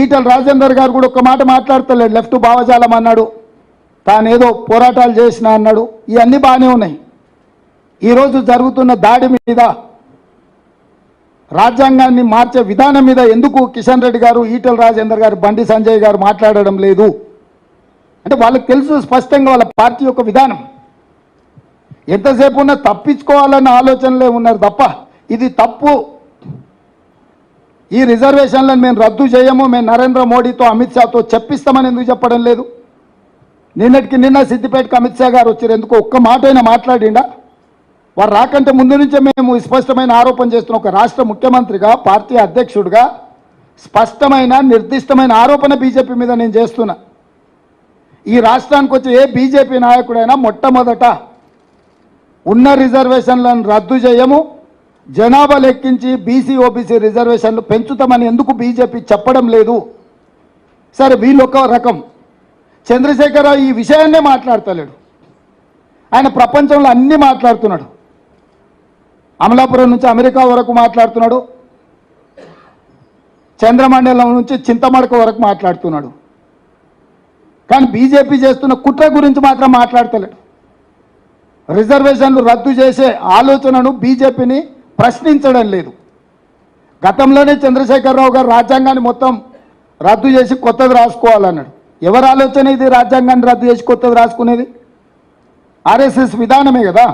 ఈటల రాజేందర్ గారు కూడా ఒక మాట మాట్లాడతలేడు. లెఫ్ట్ భావజాలం అన్నాడు, తానేదో పోరాటాలు చేసిన అన్నాడు. ఇవన్నీ బాగానే ఉన్నాయి. ఈరోజు జరుగుతున్న దాడి మీద, రాజ్యాంగాన్ని మార్చే విధానం మీద ఎందుకు కిషన్ రెడ్డి గారు, ఈటల రాజేందర్ గారు, బండి సంజయ్ గారు మాట్లాడడం లేదు అంటే వాళ్ళకి తెలుసు స్పష్టంగా వాళ్ళ పార్టీ యొక్క విధానం. ఎంతసేపు ఉన్నా తప్పించుకోవాలన్న ఆలోచనలే ఉన్నారు తప్ప ఇది తప్పు, ఈ రిజర్వేషన్లను మేము రద్దు చేయము, మేము నరేంద్ర మోడీతో అమిత్ షాతో చెప్పిస్తామని ఎందుకు చెప్పడం లేదు? నిన్నటికి నిన్న సిద్దిపేటకు అమిత్ షా గారు వచ్చారు, ఎందుకు ఒక్క మాట అయినా మాట్లాడిండా? వారు రాకంటే ముందు నుంచే మేము స్పష్టమైన ఆరోపణ చేస్తున్నాం. ఒక రాష్ట్ర ముఖ్యమంత్రిగా, పార్టీ అధ్యక్షుడిగా స్పష్టమైన నిర్దిష్టమైన ఆరోపణ బీజేపీ మీద నేను చేస్తున్నా. ఈ రాష్ట్రానికి వచ్చే ఏ బీజేపీ నాయకుడైనా మొట్టమొదట ఉన్న రిజర్వేషన్లను రద్దు చేయము, జనాభా లెక్కించి బీసీ ఓబీసీ రిజర్వేషన్లు పెంచుతామని ఎందుకు బీజేపీ చెప్పడం లేదు? సరే, వీళ్ళొక రకం. చంద్రశేఖరరావు ఈ విషయాన్నే మాట్లాడతలేడు. ఆయన ప్రపంచంలో అన్నీ మాట్లాడుతున్నాడు. అమలాపురం నుంచి అమెరికా వరకు మాట్లాడుతున్నాడు, చంద్రమండలం నుంచి చింతమడక వరకు మాట్లాడుతున్నాడు. కానీ బీజేపీ చేస్తున్న కుట్ర గురించి మాత్రం మాట్లాడతలేడు. రిజర్వేషన్లు రద్దు చేసే ఆలోచనను బీజేపీని ప్రశ్నించడం లేదు. గతంలోనే చంద్రశేఖరరావు గారు రాజ్యాంగాన్ని మొత్తం రద్దు చేసి కొత్తది రాసుకోవాలన్నాడు. ఎవరి ఆలోచన ఇది? రాజ్యాంగాన్ని రద్దు చేసి కొత్తది రాసుకునేది ఆర్ఎస్ఎస్ విధానమే కదా.